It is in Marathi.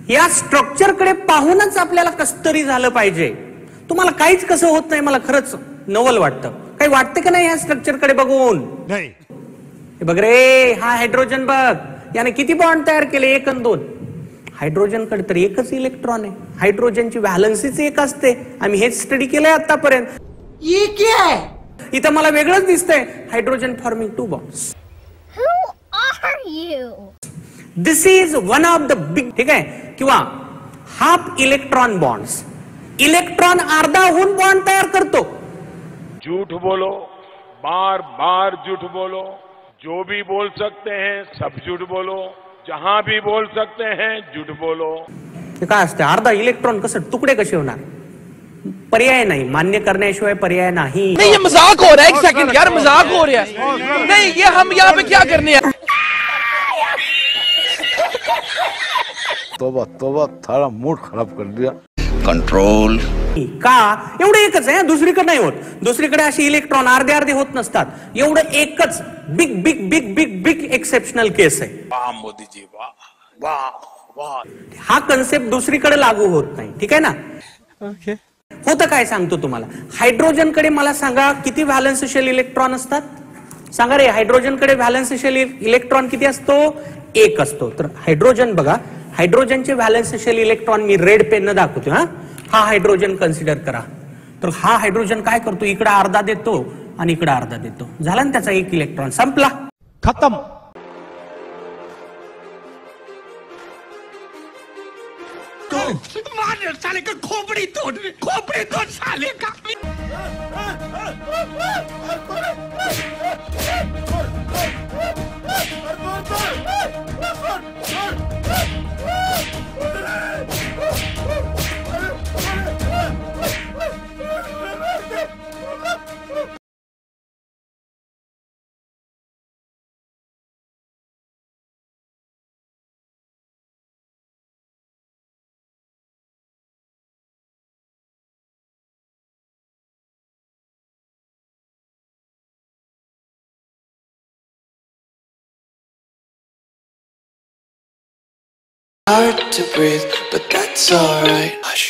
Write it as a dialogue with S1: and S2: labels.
S1: या स्ट्रक्चरकडे पाहूनच आपल्याला कसतरी झालं पाहिजे. तुम्हाला काहीच कसं होत नाही, मला खरंच नवल वाटतं. काही वाटतं का नाही या स्ट्रक्चरकडे बघून?
S2: नाही.
S1: बघ रे, हा हायड्रोजन बघ, याने किती बॉन्ड तयार केले? 1 आणि 2. हायड्रोजन कडे तर एकच इलेक्ट्रॉन आहे. हायड्रोजनची व्हॅलन्सीच एक असते. आम्ही हेच स्टडी केलंय आतापर्यंत. इथं मला वेगळंच दिसतंय. Hydrogen forming 2 bonds. This is one of the big, ठीक आहे, किंवा हाफ इलेक्ट्रॉन बॉन्ड्स. इलेक्ट्रॉन अर्धाहून बॉन्ड तयार करतो.
S3: झूठ बोलो, बार बार झूठ बोलो. जो भी बोल सकते हैं सब झूठ बोलो. जहां भी बोल सकते हैं झूठ बोलो.
S1: काय असते अर्धा इलेक्ट्रॉन कसं तुकडे कसे होणार? पर्याय नाही, मान्य करण्याशिवाय पर्याय नाही.
S4: नहीं ये मजाक हो रहा है. एक सेकंड यार, मजाक हो रहा है. नहीं ये हम यहाँ पे क्या करने हैं?
S2: तोबा तोबा, थारा मूड खराब कर दिया.
S4: कंट्रोल
S1: का? एवढं एकच आहे, दुसरीकडे नाही होत. दुसरीकडे अशी इलेक्ट्रॉन अर्धे अर्धे होत नसतात. एवढं एकच big big big big big exceptional case आहे.
S4: वाह मोदी जी, वाह वाह वाह.
S1: हा कन्सेप्ट दुसरीकडे लागू होत नाही, ठीक आहे ना?
S4: ओके.
S1: होतं काय सांगतो तुम्हाला. हायड्रोजन कडे मला सांगा किती व्हॅलन्स शेल इलेक्ट्रॉन असतात? सांगा रे, हायड्रोजन कडे व्हॅलन्स शेल इलेक्ट्रॉन किती असतो? 1 असतो. तर हायड्रोजन बघा, हायड्रोजनचे व्हॅलन्स शेल इलेक्ट्रॉन मी रेड पेन न दाखवतो. हा हायड्रोजन कन्सिडर करा. तर हा हायड्रोजन काय करतो? इकडे अर्धा देतो आणि इकडे अर्धा देतो. झाला ना त्याचा 1 इलेक्ट्रॉन, संपला,
S2: खत्म.
S4: साले का खोपड़ी तोड़ साले का.
S5: Hard to breathe, but that's alright. Hush.